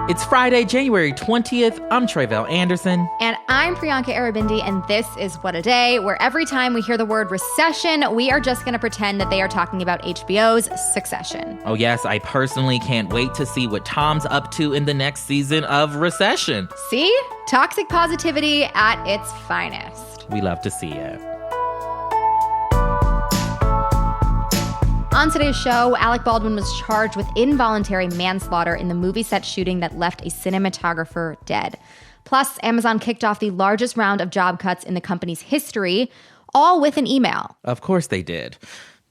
It's Friday, January 20th. I'm Tre'vell Anderson. And I'm Priyanka Arabindi, and this is What a Day, where every time we hear the word recession, we are just going to pretend that they are talking about HBO's Succession. Oh yes, I personally can't wait to see what Tom's up to in the next season of Recession. See? Toxic positivity at its finest. We love to see it. On today's show, Alec Baldwin was charged with involuntary manslaughter in the movie set shooting that left a cinematographer dead. Plus, Amazon kicked off the largest round of job cuts in the company's history, all with an email. Of course they did.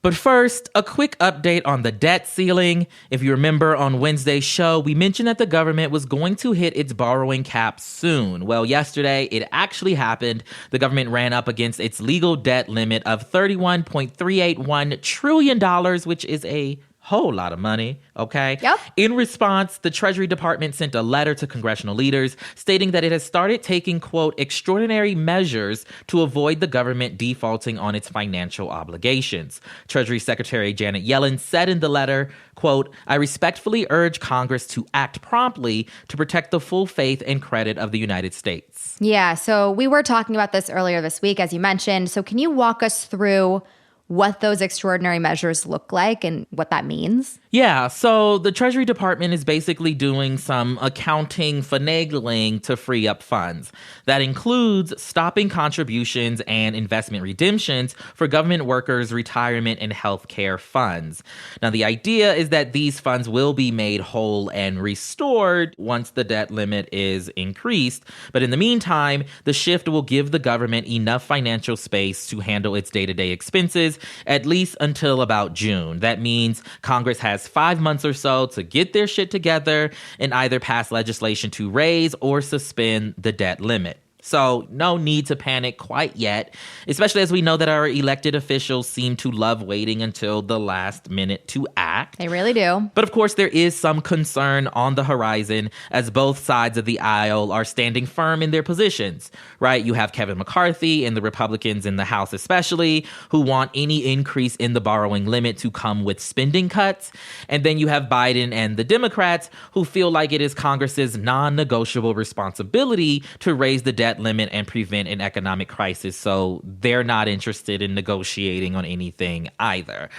But first, a quick update on the debt ceiling. If you remember on Wednesday's show, we mentioned that the government was going to hit its borrowing cap soon. Well, yesterday, it actually happened. The government ran up against its legal debt limit of $31.381 trillion, which is a whole lot of money, okay? Yep. In response, the Treasury Department sent a letter to congressional leaders stating that it has started taking, quote, extraordinary measures to avoid the government defaulting on its financial obligations. Treasury Secretary Janet Yellen said in the letter, quote, I respectfully urge Congress to act promptly to protect the full faith and credit of the United States. Yeah, so we were talking about this earlier this week, as you mentioned. So can you walk us through what those extraordinary measures look like and what that means? Yeah, so the Treasury Department is basically doing some accounting finagling to free up funds. That includes stopping contributions and investment redemptions for government workers' retirement and health care funds. Now, the idea is that these funds will be made whole and restored once the debt limit is increased. But in the meantime, the shift will give the government enough financial space to handle its day-to-day expenses, at least until about June. That means Congress has 5 months or so to get their shit together and either pass legislation to raise or suspend the debt limit. So no need to panic quite yet, especially as we know that our elected officials seem to love waiting until the last minute to act. They really do. But of course, there is some concern on the horizon as both sides of the aisle are standing firm in their positions, right? You have Kevin McCarthy and the Republicans in the House especially, who want any increase in the borrowing limit to come with spending cuts. And then you have Biden and the Democrats who feel like it is Congress's non-negotiable responsibility to raise the debt limit and prevent an economic crisis, so they're not interested in negotiating on anything either.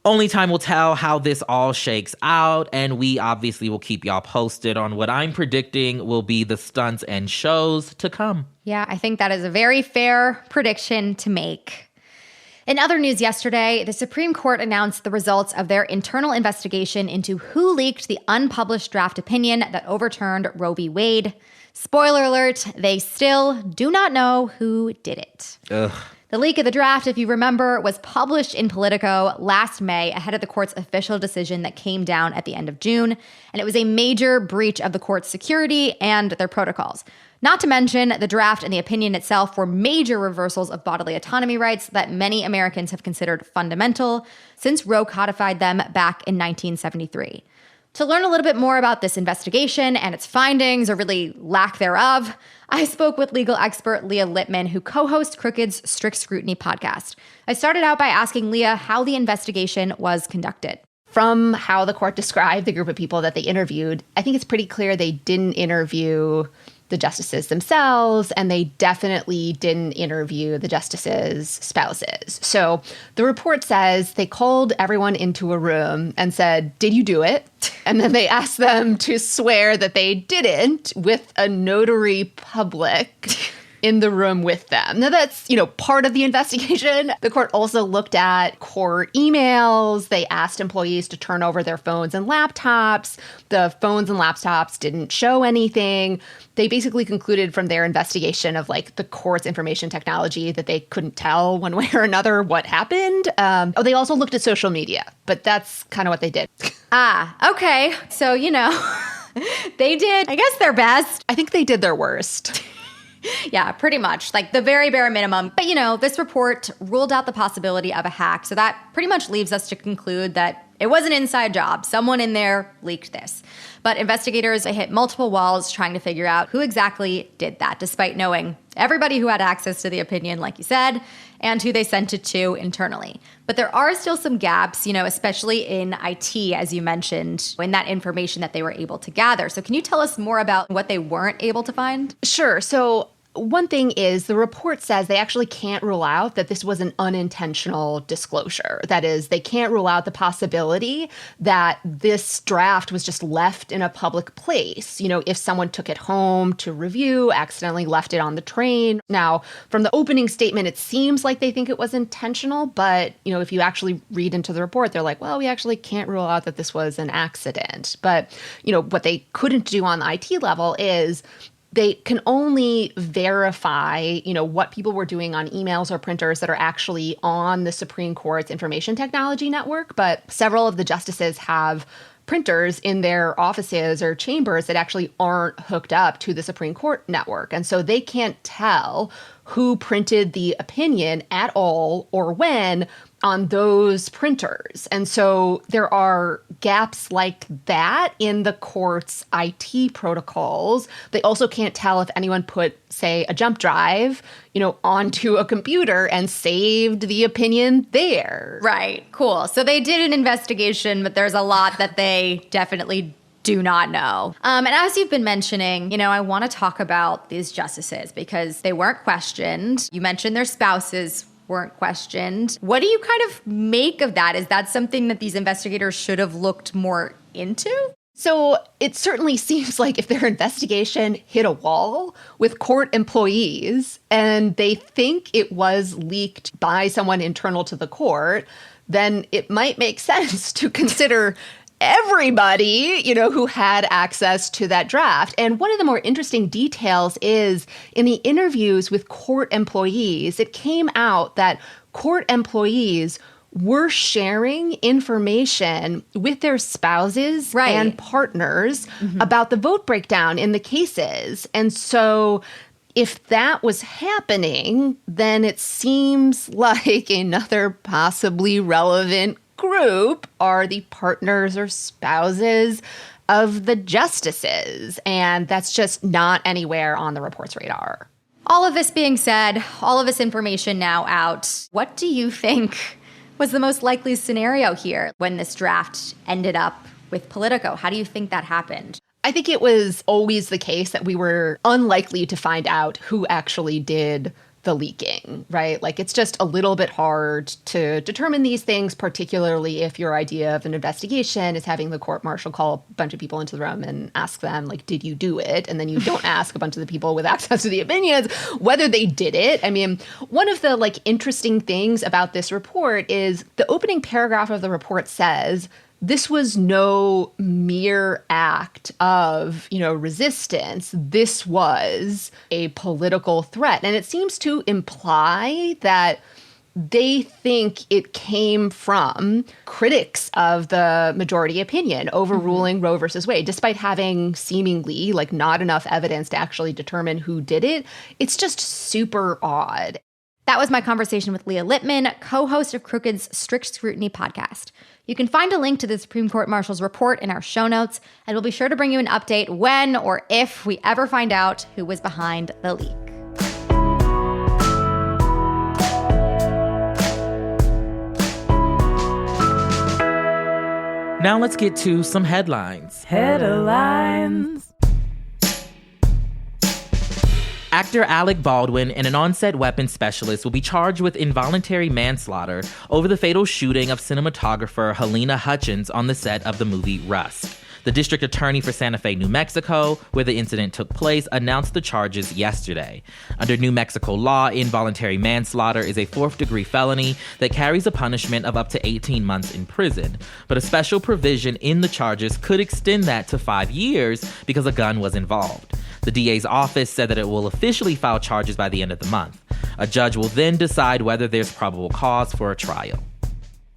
Only time will tell how this all shakes out, and we obviously will keep y'all posted on what I'm predicting will be the stunts and shows to come. Yeah, I think that is a very fair prediction to make. In other news yesterday, the Supreme Court announced the results of their internal investigation into who leaked the unpublished draft opinion that overturned Roe v. Wade. Spoiler alert, they still do not know who did it. Ugh. The leak of the draft, if you remember, was published in Politico last May ahead of the court's official decision that came down at the end of June, and it was a major breach of the court's security and their protocols. Not to mention, the draft and the opinion itself were major reversals of bodily autonomy rights that many Americans have considered fundamental since Roe codified them back in 1973. To learn a little bit more about this investigation and its findings, or really lack thereof, I spoke with legal expert Leah Litman, who co-hosts Crooked's Strict Scrutiny podcast. I started out by asking Leah how the investigation was conducted. From how the court described the group of people that they interviewed, I think it's pretty clear they didn't interview the justices themselves, and they definitely didn't interview the justices' spouses. So the report says they called everyone into a room and said, "Did you do it?" And then they asked them to swear that they didn't with a notary public in the room with them. Now that's, part of the investigation. The court also looked at court emails. They asked employees to turn over their phones and laptops. The phones and laptops didn't show anything. They basically concluded from their investigation of the court's information technology that they couldn't tell one way or another what happened. They also looked at social media, but that's kind of what they did. Okay. So, they did, I guess, their best. I think they did their worst. Yeah, pretty much. The very bare minimum. But, this report ruled out the possibility of a hack. So that pretty much leaves us to conclude that It was an inside job. Someone in there leaked this. But investigators hit multiple walls trying to figure out who exactly did that, despite knowing everybody who had access to the opinion, like you said, and who they sent it to internally. But there are still some gaps, especially in IT, as you mentioned, in that information that they were able to gather. So can you tell us more about what they weren't able to find? Sure. So one thing is the report says they actually can't rule out that this was an unintentional disclosure. That is, they can't rule out the possibility that this draft was just left in a public place. If someone took it home to review, accidentally left it on the train. Now, from the opening statement, it seems like they think it was intentional. But, if you actually read into the report, they're like, well, we actually can't rule out that this was an accident. But, what they couldn't do on the IT level is they can only verify, what people were doing on emails or printers that are actually on the Supreme Court's information technology network. But several of the justices have printers in their offices or chambers that actually aren't hooked up to the Supreme Court network. And so they can't tell who printed the opinion at all or when on those printers. And so there are gaps like that in the court's IT protocols. They also can't tell if anyone put, say, a jump drive, onto a computer and saved the opinion there. Right. Cool. So they did an investigation, but there's a lot that they definitely do not know. And as you've been mentioning, I want to talk about these justices because they weren't questioned. You mentioned their spouses weren't questioned. What do you kind of make of that? Is that something that these investigators should have looked more into? So it certainly seems like if their investigation hit a wall with court employees and they think it was leaked by someone internal to the court, then it might make sense to consider everybody, who had access to that draft. And one of the more interesting details is in the interviews with court employees, it came out that court employees were sharing information with their spouses and partners about the vote breakdown in the cases. And so if that was happening, then it seems like another possibly relevant group are the partners or spouses of the justices. And that's just not anywhere on the report's radar. All of this being said, all of this information now out, what do you think was the most likely scenario here when this draft ended up with Politico? How do you think that happened? I think it was always the case that we were unlikely to find out who actually did the leaking, right? Like, it's just a little bit hard to determine these things, particularly if your idea of an investigation is having the court marshal call a bunch of people into the room and ask them, like, did you do it? And then you don't ask a bunch of the people with access to the opinions whether they did it. I mean, one of the, interesting things about this report is the opening paragraph of the report says, this was no mere act of, resistance. This was a political threat. And it seems to imply that they think it came from critics of the majority opinion overruling Roe versus Wade, despite having seemingly not enough evidence to actually determine who did it. It's just super odd. That was my conversation with Leah Litman, co-host of Crooked's Strict Scrutiny podcast. You can find a link to the Supreme Court Marshal's report in our show notes, and we'll be sure to bring you an update when or if we ever find out who was behind the leak. Now let's get to some headlines. Headlines. Actor Alec Baldwin and an on-set weapons specialist will be charged with involuntary manslaughter over the fatal shooting of cinematographer Helena Hutchins on the set of the movie Rust. The district attorney for Santa Fe, New Mexico, where the incident took place, announced the charges yesterday. Under New Mexico law, involuntary manslaughter is a fourth-degree felony that carries a punishment of up to 18 months in prison. But a special provision in the charges could extend that to 5 years because a gun was involved. The DA's office said that it will officially file charges by the end of the month. A judge will then decide whether there's probable cause for a trial.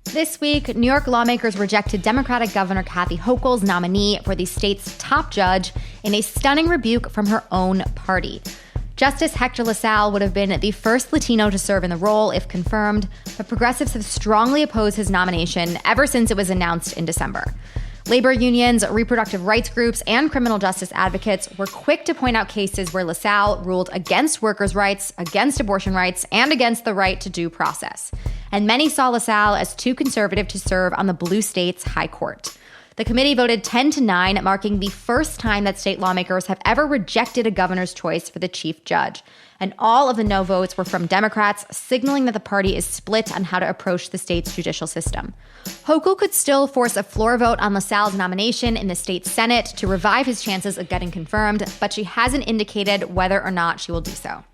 This week, New York lawmakers rejected Democratic Governor Kathy Hochul's nominee for the state's top judge in a stunning rebuke from her own party. Justice Hector LaSalle would have been the first Latino to serve in the role if confirmed, but progressives have strongly opposed his nomination ever since it was announced in December. Labor unions, reproductive rights groups, and criminal justice advocates were quick to point out cases where LaSalle ruled against workers' rights, against abortion rights, and against the right to due process. And many saw LaSalle as too conservative to serve on the blue state's high court. The committee voted 10-9, marking the first time that state lawmakers have ever rejected a governor's choice for the chief judge. And all of the no votes were from Democrats, signaling that the party is split on how to approach the state's judicial system. Hochul could still force a floor vote on LaSalle's nomination in the state Senate to revive his chances of getting confirmed, but she hasn't indicated whether or not she will do so.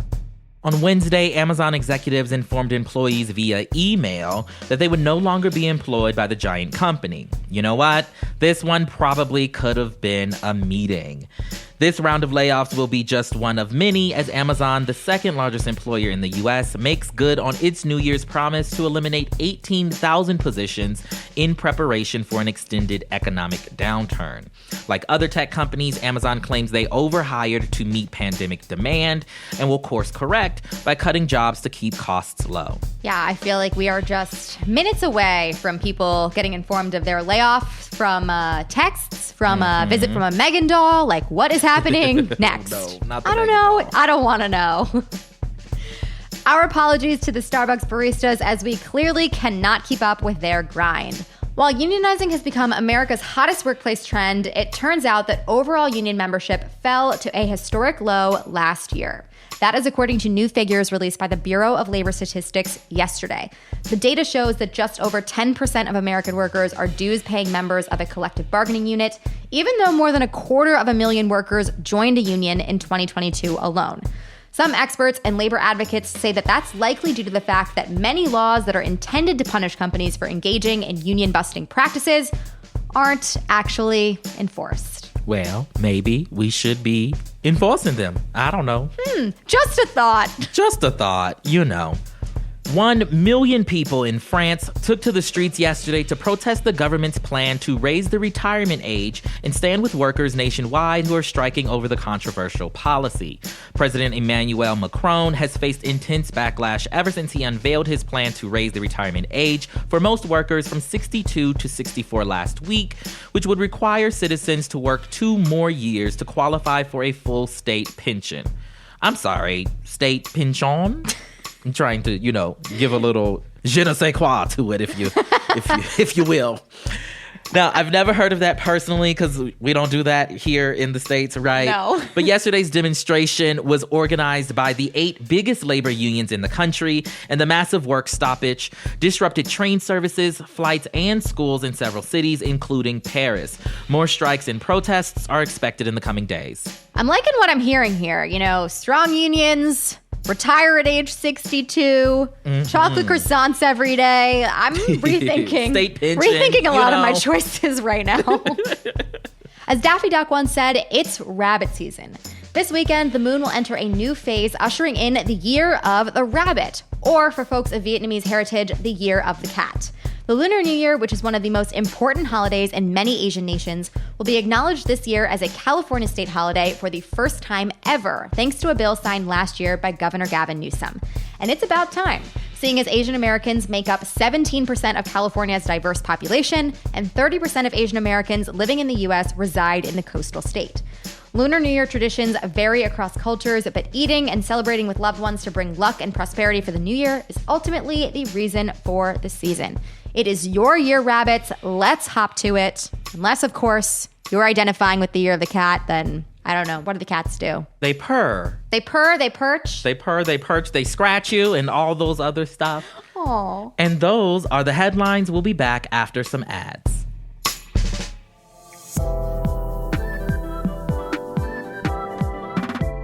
On Wednesday, Amazon executives informed employees via email that they would no longer be employed by the giant company. You know what? This one probably could have been a meeting. This round of layoffs will be just one of many, as Amazon, the second largest employer in the U.S., makes good on its New Year's promise to eliminate 18,000 positions in preparation for an extended economic downturn. Like other tech companies, Amazon claims they overhired to meet pandemic demand and will course correct by cutting jobs to keep costs low. Yeah, I feel like we are just minutes away from people getting informed of their layoff, from texts, from a visit from a Megan doll. Like, what is happening next? I don't know. I don't want to know. Our apologies to the Starbucks baristas, as we clearly cannot keep up with their grind. While unionizing has become America's hottest workplace trend, it turns out that overall union membership fell to a historic low last year. That is according to new figures released by the Bureau of Labor Statistics yesterday. The data shows that just over 10% of American workers are dues-paying members of a collective bargaining unit, even though more than 250,000 workers joined a union in 2022 alone. Some experts and labor advocates say that that's likely due to the fact that many laws that are intended to punish companies for engaging in union-busting practices aren't actually enforced. Well, maybe we should be enforcing them. I don't know. Just a thought. Just a thought, you know. 1 million people in France took to the streets yesterday to protest the government's plan to raise the retirement age and stand with workers nationwide who are striking over the controversial policy. President Emmanuel Macron has faced intense backlash ever since he unveiled his plan to raise the retirement age for most workers from 62 to 64 last week, which would require citizens to work 2 more years to qualify for a full state pension. I'm sorry, state pension? I'm trying to, give a little je ne sais quoi to it, if you will. Now, I've never heard of that personally because we don't do that here in the States, right? No. But yesterday's demonstration was organized by the 8 biggest labor unions in the country, and the massive work stoppage disrupted train services, flights, and schools in several cities, including Paris. More strikes and protests are expected in the coming days. I'm liking what I'm hearing here. Strong unions, retire at age 62, chocolate croissants every day. I'm rethinking State pension, a lot of my choices right now. As Daffy Duck once said, it's rabbit season. This weekend, the moon will enter a new phase, ushering in the Year of the Rabbit, or for folks of Vietnamese heritage, the Year of the Cat. The Lunar New Year, which is one of the most important holidays in many Asian nations, will be acknowledged this year as a California state holiday for the first time ever, thanks to a bill signed last year by Governor Gavin Newsom. And it's about time, seeing as Asian Americans make up 17% of California's diverse population, and 30% of Asian Americans living in the U.S. reside in the coastal state. Lunar New Year traditions vary across cultures, but eating and celebrating with loved ones to bring luck and prosperity for the new year is ultimately the reason for the season. It is your year, rabbits. Let's hop to it. Unless, of course, you're identifying with the Year of the Cat, then I don't know. What do the cats do? They purr. They purr, they perch. They purr, they perch, they scratch you, and all those other stuff. Aww. And those are the headlines. We'll be back after some ads.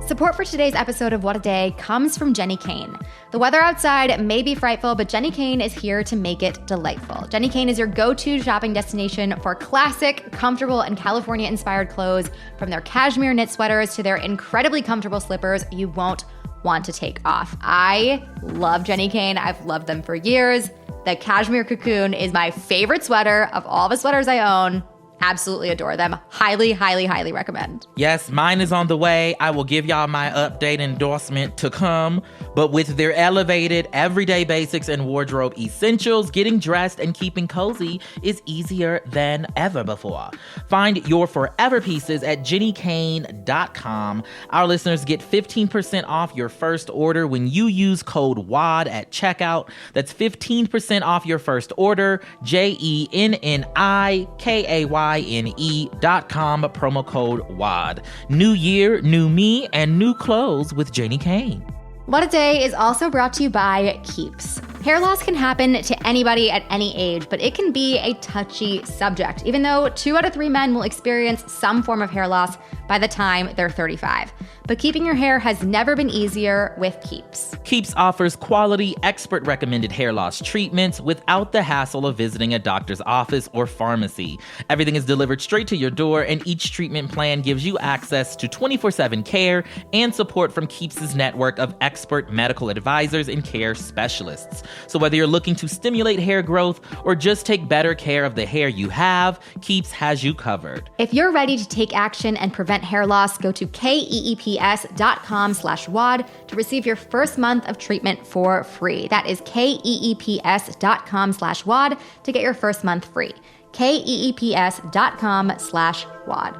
Support for today's episode of What a Day comes from Jenni Kayne. The weather outside may be frightful, but Jenni Kayne is here to make it delightful. Jenni Kayne is your go-to shopping destination for classic, comfortable, and California-inspired clothes, from their cashmere knit sweaters to their incredibly comfortable slippers you won't want to take off. I love Jenni Kayne. I've loved them for years. The cashmere cocoon is my favorite sweater of all the sweaters I own. Absolutely adore them. Highly, highly, highly recommend. Yes, mine is on the way. I will give y'all my update endorsement to come. But with their elevated everyday basics and wardrobe essentials, getting dressed and keeping cozy is easier than ever before. Find your forever pieces at jennykane.com. Our listeners get 15% off your first order when you use code WAD at checkout. That's 15% off your first order, JENNIKAYNE.com, promo code WAD. New year, new me, and new clothes with Jenny Kane. What a Day is also brought to you by Keeps. Hair loss can happen to anybody at any age, but it can be a touchy subject, even though 2 out of 3 men will experience some form of hair loss by the time they're 35. But keeping your hair has never been easier with Keeps. Keeps offers quality, expert-recommended hair loss treatments without the hassle of visiting a doctor's office or pharmacy. Everything is delivered straight to your door, and each treatment plan gives you access to 24/7 care and support from Keeps' network of expert medical advisors and care specialists. So whether you're looking to stimulate hair growth or just take better care of the hair you have, Keeps has you covered. If you're ready to take action and prevent hair loss, go to keeps.com/WAD to receive your first month of treatment for free. That is keeps.com/WAD to get your first month free. keeps.com/WAD.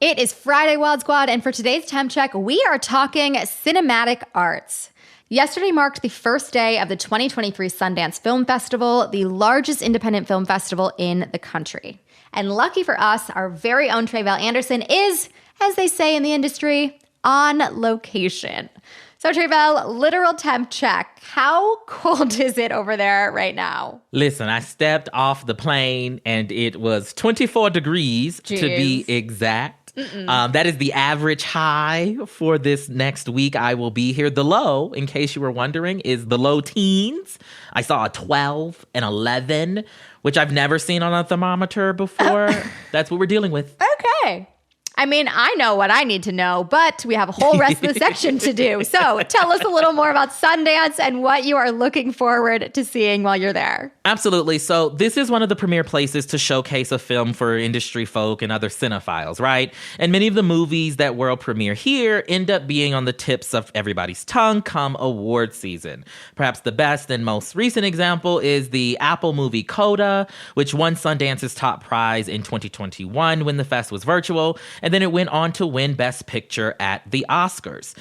It is Friday, WAD Squad, and for today's Temp Check, we are talking cinematic arts. Yesterday marked the first day of the 2023 Sundance Film Festival, the largest independent film festival in the country. And lucky for us, our very own Tre'vell Anderson is, as they say in the industry, on location. So Tre'vell, literal temp check. How cold is it over there right now? Listen, I stepped off the plane and it was 24 degrees to be exact. That is the average high for this next week I will be here. The low, in case you were wondering, is the low teens. I saw a 12 and 11, which I've never seen on a thermometer before. That's what we're dealing with. Okay. I mean, I know what I need to know, but we have a whole rest of the section to do. So tell us a little more about Sundance and what you are looking forward to seeing while you're there. Absolutely. So this is one of the premier places to showcase a film for industry folk and other cinephiles, right? And many of the movies that world premiere here end up being on the tips of everybody's tongue come award season. Perhaps the best and most recent example is the Apple movie Coda, which won Sundance's top prize in 2021 when the fest was virtual. And then it went on to win Best Picture at the Oscars.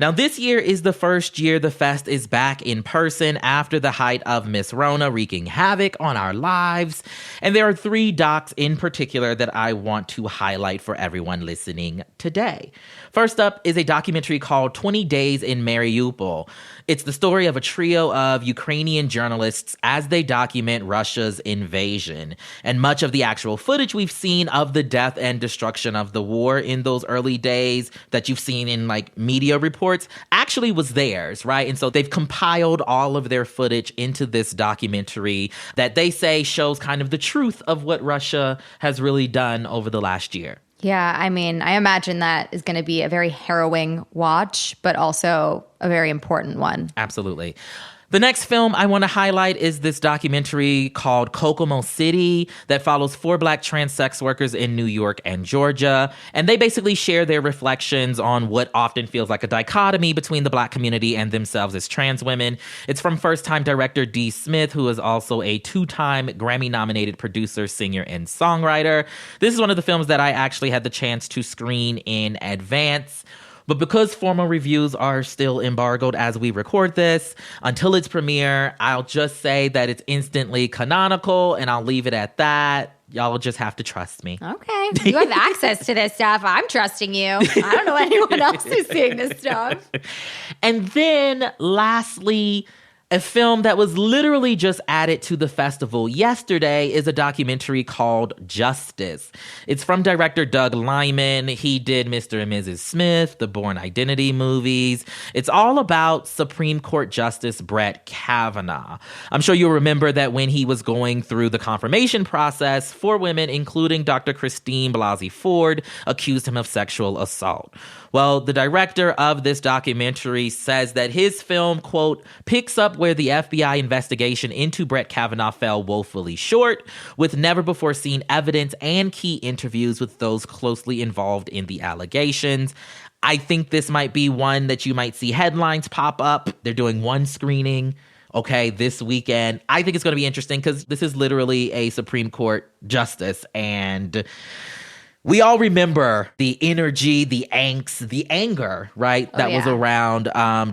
Now, this year is the first year the fest is back in person after the height of Miss Rona wreaking havoc on our lives. And there are 3 docs in particular that I want to highlight for everyone listening today. First up is a documentary called 20 Days in Mariupol. It's the story of a trio of Ukrainian journalists as they document Russia's invasion. And much of the actual footage we've seen of the death and destruction of the war in those early days that you've seen in like media reports actually was theirs, right? And so they've compiled all of their footage into this documentary that they say shows kind of the truth of what Russia has really done over the last year. Yeah, I mean, I imagine that is going to be a very harrowing watch, but also a very important one. Absolutely. The next film I want to highlight is this documentary called Kokomo City that follows 4 Black trans sex workers in New York and Georgia. And they basically share their reflections on what often feels like a dichotomy between the Black community and themselves as trans women. It's from first-time director Dee Smith, who is also a 2-time Grammy-nominated producer, singer, and songwriter. This is one of the films that I actually had the chance to screen in advance. But because formal reviews are still embargoed as we record this, until its premiere, I'll just say that it's instantly canonical, and I'll leave it at that. Y'all will just have to trust me. Okay. You have access to this stuff. I'm trusting you. I don't know anyone else who's seeing this stuff. And then, lastly, a film that was literally just added to the festival yesterday is a documentary called Justice. It's from director Doug Liman. He did Mr. and Mrs. Smith, the Bourne Identity movies. It's all about Supreme Court Justice Brett Kavanaugh. I'm sure you'll remember that when he was going through the confirmation process, 4 women, including Dr. Christine Blasey Ford, accused him of sexual assault. Well, the director of this documentary says that his film, quote, picks up where the FBI investigation into Brett Kavanaugh fell woefully short, with never-before-seen evidence and key interviews with those closely involved in the allegations. I think this might be one that you might see headlines pop up. They're doing one screening, this weekend. I think it's going to be interesting because this is literally a Supreme Court justice, and we all remember the energy, the angst, the anger, right? That was around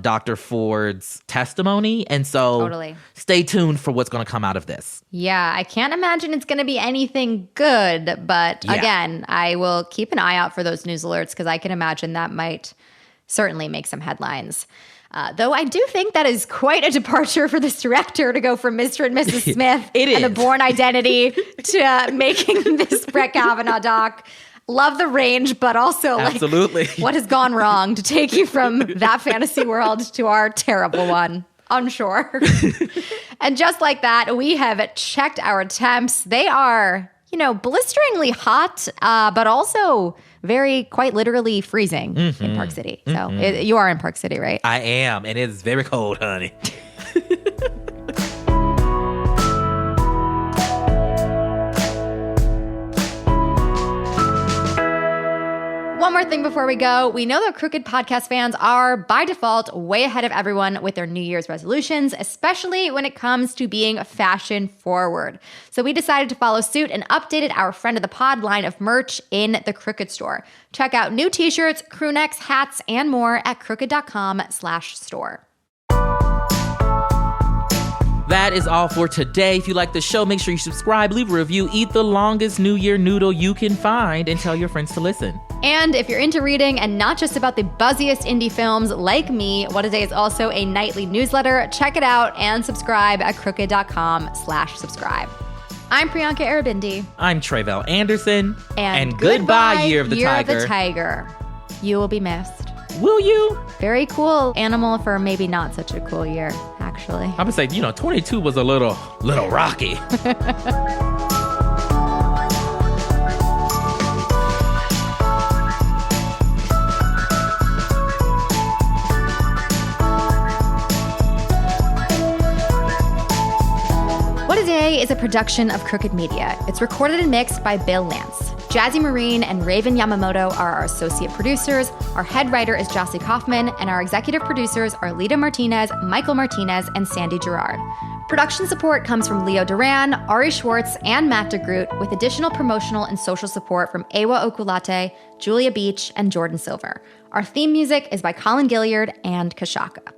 Dr. Ford's testimony. And so stay tuned for what's going to come out of this. Yeah, I can't imagine it's going to be anything good. But again, I will keep an eye out for those news alerts because I can imagine that might certainly make some headlines. Though I do think that is quite a departure for this director to go from Mr. and Mrs. Smith and The Bourne Identity to making this Brett Kavanaugh doc. Love the range, but also absolutely what has gone wrong to take you from that fantasy world to our terrible one. Unsure. And just like that, we have checked our temps. They are, blisteringly hot, but also quite literally freezing in Park City. So you are in Park City, right? I am, and it's very cold, honey. One more thing before we go. We know that Crooked podcast fans are, by default, way ahead of everyone with their New Year's resolutions, especially when it comes to being fashion forward. So we decided to follow suit and updated our Friend of the Pod line of merch in the Crooked store. Check out new t-shirts, crew necks, hats, and more at crooked.com/store. That is all for today. If you like the show, make sure you subscribe, leave a review, eat the longest New Year noodle you can find, and tell your friends to listen. And if you're into reading and not just about the buzziest indie films like me, What a Day is also a nightly newsletter. Check it out and subscribe at crooked.com/subscribe. I'm Priyanka Arabindi. I'm Tre'vell Anderson. And goodbye, Year of the Tiger. Year of the Tiger. You will be missed. Will you? Very cool animal for maybe not such a cool year, actually. I'm gonna say, 22 was a little rocky. What a Day is a production of Crooked Media. It's recorded and mixed by Bill Lance. Jazzy Marine and Raven Yamamoto are our associate producers. Our head writer is Jossie Kaufman, and our executive producers are Lita Martinez, Michael Martinez, and Sandy Gerard. Production support comes from Leo Duran, Ari Schwartz, and Matt DeGroot, with additional promotional and social support from Ewa Okulate, Julia Beach, and Jordan Silver. Our theme music is by Colin Gilliard and Kashaka.